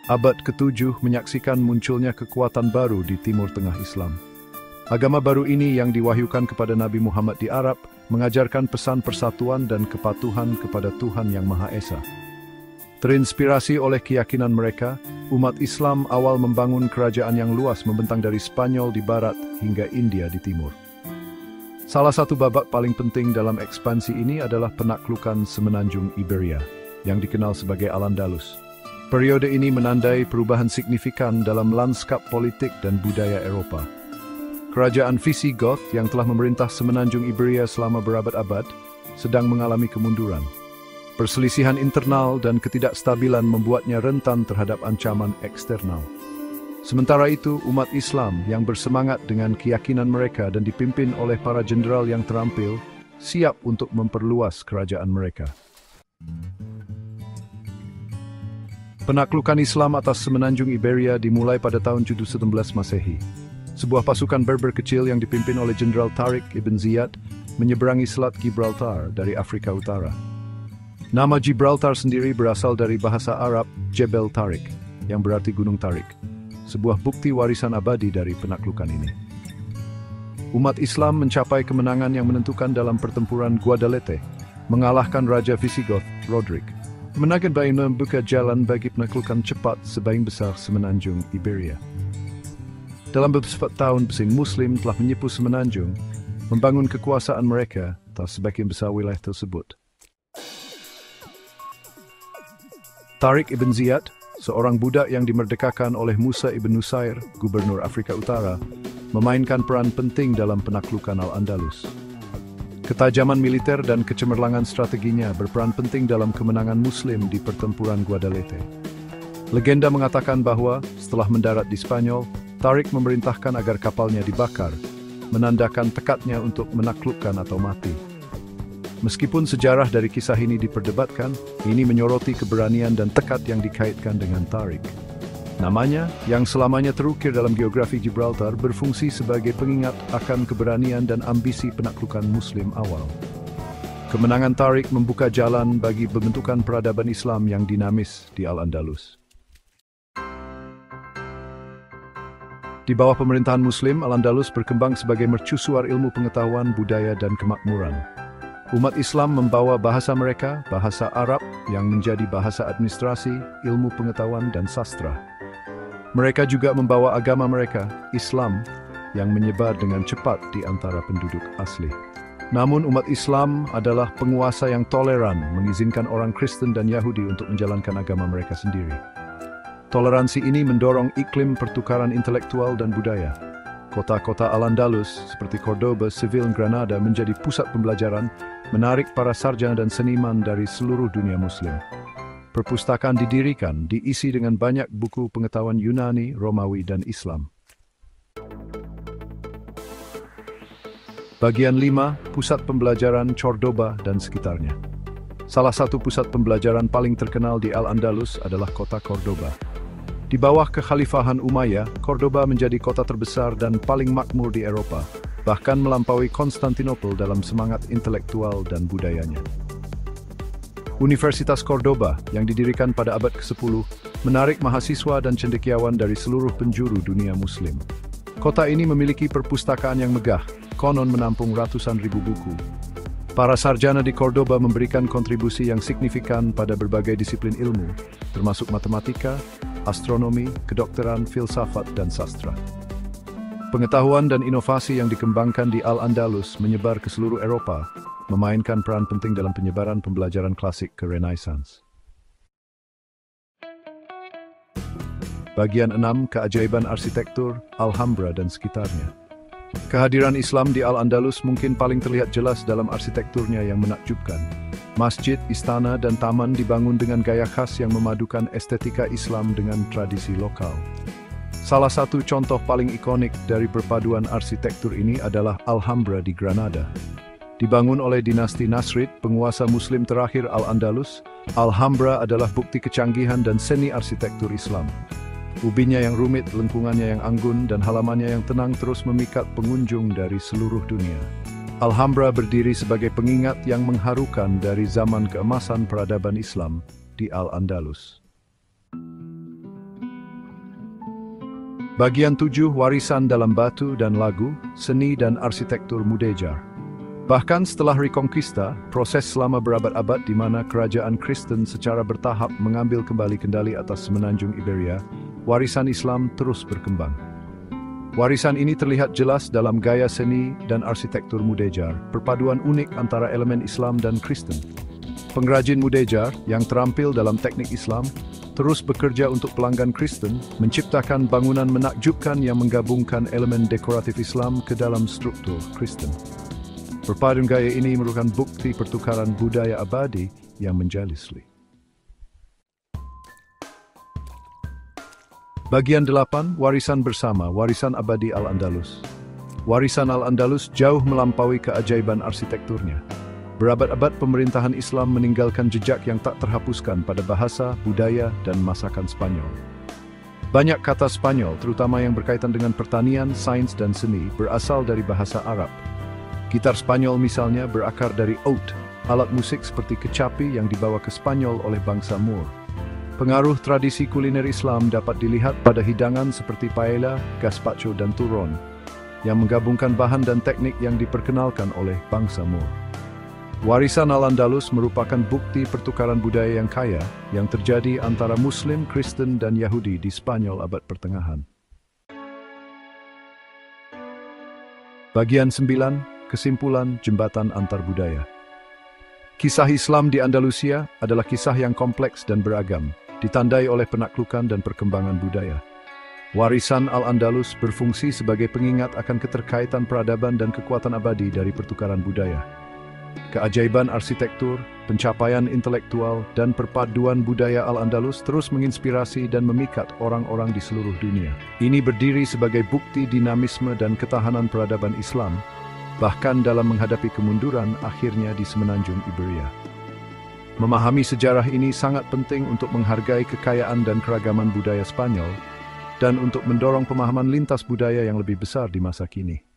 Abad ke-7 menyaksikan munculnya kekuatan baru di Timur Tengah Islam. Agama baru ini yang diwahyukan kepada Nabi Muhammad di Arab mengajarkan pesan persatuan dan kepatuhan kepada Tuhan Yang Maha Esa. Terinspirasi oleh keyakinan mereka, umat Islam awal membangun kerajaan yang luas membentang dari Spanyol di barat hingga India di timur. Salah satu babak paling penting dalam ekspansi ini adalah penaklukan semenanjung Iberia, yang dikenal sebagai Al-Andalus. Periode ini menandai perubahan signifikan dalam lanskap politik dan budaya Eropa. Kerajaan Visigoth yang telah memerintah semenanjung Iberia selama berabad-abad sedang mengalami kemunduran. Perselisihan internal dan ketidakstabilan membuatnya rentan terhadap ancaman eksternal. Sementara itu, umat Islam yang bersemangat dengan keyakinan mereka dan dipimpin oleh para jenderal yang terampil, siap untuk memperluas kerajaan mereka. Penaklukan Islam atas semenanjung Iberia dimulai pada tahun 717 Masehi. Sebuah pasukan Berber kecil yang dipimpin oleh Jenderal Tariq ibn Ziyad menyeberangi Selat Gibraltar dari Afrika Utara. Nama Gibraltar sendiri berasal dari bahasa Arab Jebel Tariq, yang berarti Gunung Tariq, sebuah bukti warisan abadi dari penaklukan ini. Umat Islam mencapai kemenangan yang menentukan dalam pertempuran Guadalete, mengalahkan Raja Visigoth, Roderick. Kemenangan ini membuka jalan bagi penaklukan cepat sebagian besar semenanjung Iberia. Dalam beberapa tahun, pesin Muslim telah menyipu semenanjung, membangun kekuasaan mereka atas sebagian besar wilayah tersebut. Tariq ibn Ziyad, seorang budak yang dimerdekakan oleh Musa ibn Nusair, gubernur Afrika Utara, memainkan peran penting dalam penaklukan Al-Andalus. Ketajaman militer dan kecemerlangan strateginya berperan penting dalam kemenangan Muslim di pertempuran Guadalete. Legenda mengatakan bahwa setelah mendarat di Spanyol, Tariq memerintahkan agar kapalnya dibakar, menandakan tekadnya untuk menaklukkan atau mati. Meskipun sejarah dari kisah ini diperdebatkan, ini menyoroti keberanian dan tekad yang dikaitkan dengan Tariq. Namanya, yang selamanya terukir dalam geografi Gibraltar, berfungsi sebagai pengingat akan keberanian dan ambisi penaklukan Muslim awal. Kemenangan Tariq membuka jalan bagi pembentukan peradaban Islam yang dinamis di Al-Andalus. Di bawah pemerintahan Muslim, Al-Andalus berkembang sebagai mercusuar ilmu pengetahuan, budaya, dan kemakmuran. Umat Islam membawa bahasa mereka, bahasa Arab, yang menjadi bahasa administrasi, ilmu pengetahuan, dan sastra. Mereka juga membawa agama mereka, Islam, yang menyebar dengan cepat di antara penduduk asli. Namun umat Islam adalah penguasa yang toleran, mengizinkan orang Kristen dan Yahudi untuk menjalankan agama mereka sendiri. Toleransi ini mendorong iklim pertukaran intelektual dan budaya. Kota-kota Al-Andalus seperti Cordoba, Seville, Granada menjadi pusat pembelajaran, menarik para sarjana dan seniman dari seluruh dunia Muslim. Perpustakaan didirikan, diisi dengan banyak buku pengetahuan Yunani, Romawi, dan Islam. Bagian 5, Pusat Pembelajaran Cordoba dan sekitarnya. Salah satu pusat pembelajaran paling terkenal di Al-Andalus adalah kota Cordoba. Di bawah kekhalifahan Umayyah, Cordoba menjadi kota terbesar dan paling makmur di Eropa, bahkan melampaui Konstantinopel dalam semangat intelektual dan budayanya. Universitas Cordoba yang didirikan pada abad ke-10 menarik mahasiswa dan cendekiawan dari seluruh penjuru dunia Muslim. Kota ini memiliki perpustakaan yang megah, konon menampung ratusan ribu buku. Para sarjana di Cordoba memberikan kontribusi yang signifikan pada berbagai disiplin ilmu, termasuk matematika, astronomi, kedokteran, filsafat, dan sastra. Pengetahuan dan inovasi yang dikembangkan di Al-Andalus menyebar ke seluruh Eropa, memainkan peran penting dalam penyebaran pembelajaran klasik ke Renaissance. Bagian 6, Keajaiban Arsitektur, Alhambra dan sekitarnya. Kehadiran Islam di Al-Andalus mungkin paling terlihat jelas dalam arsitekturnya yang menakjubkan. Masjid, istana, dan taman dibangun dengan gaya khas yang memadukan estetika Islam dengan tradisi lokal. Salah satu contoh paling ikonik dari perpaduan arsitektur ini adalah Alhambra di Granada. Dibangun oleh dinasti Nasrid, penguasa Muslim terakhir Al-Andalus, Alhambra adalah bukti kecanggihan dan seni arsitektur Islam. Ubinya yang rumit, lengkungannya yang anggun, dan halamannya yang tenang terus memikat pengunjung dari seluruh dunia. Alhambra berdiri sebagai pengingat yang mengharukan dari zaman keemasan peradaban Islam di Al-Andalus. Bagian 7, warisan dalam batu dan lagu, seni dan arsitektur Mudéjar. Bahkan setelah Reconquista, proses selama berabad-abad di mana kerajaan Kristen secara bertahap mengambil kembali kendali atas semenanjung Iberia, warisan Islam terus berkembang. Warisan ini terlihat jelas dalam gaya seni dan arsitektur Mudéjar, perpaduan unik antara elemen Islam dan Kristen. Pengrajin Mudéjar yang terampil dalam teknik Islam terus bekerja untuk pelanggan Kristen, menciptakan bangunan menakjubkan yang menggabungkan elemen dekoratif Islam ke dalam struktur Kristen. Perpaduan gaya ini merupakan bukti pertukaran budaya abadi yang menjalisli. Bagian 8, warisan bersama, warisan abadi Al-Andalus. Warisan Al-Andalus jauh melampaui keajaiban arsitekturnya. Berabad-abad pemerintahan Islam meninggalkan jejak yang tak terhapuskan pada bahasa, budaya, dan masakan Spanyol. Banyak kata Spanyol, terutama yang berkaitan dengan pertanian, sains, dan seni, berasal dari bahasa Arab. Gitar Spanyol misalnya berakar dari oud, alat musik seperti kecapi yang dibawa ke Spanyol oleh bangsa Moor. Pengaruh tradisi kuliner Islam dapat dilihat pada hidangan seperti paella, gazpacho, dan turron, yang menggabungkan bahan dan teknik yang diperkenalkan oleh bangsa Moor. Warisan Al-Andalus merupakan bukti pertukaran budaya yang kaya yang terjadi antara Muslim, Kristen, dan Yahudi di Spanyol abad pertengahan. Bagian 9, kesimpulan jembatan antar budaya. Kisah Islam di Andalusia adalah kisah yang kompleks dan beragam, ditandai oleh penaklukan dan perkembangan budaya. Warisan Al-Andalus berfungsi sebagai pengingat akan keterkaitan peradaban dan kekuatan abadi dari pertukaran budaya. Keajaiban arsitektur, pencapaian intelektual, dan perpaduan budaya Al-Andalus terus menginspirasi dan memikat orang-orang di seluruh dunia. Ini berdiri sebagai bukti dinamisme dan ketahanan peradaban Islam, bahkan dalam menghadapi kemunduran akhirnya di semenanjung Iberia. Memahami sejarah ini sangat penting untuk menghargai kekayaan dan keragaman budaya Spanyol, dan untuk mendorong pemahaman lintas budaya yang lebih besar di masa kini.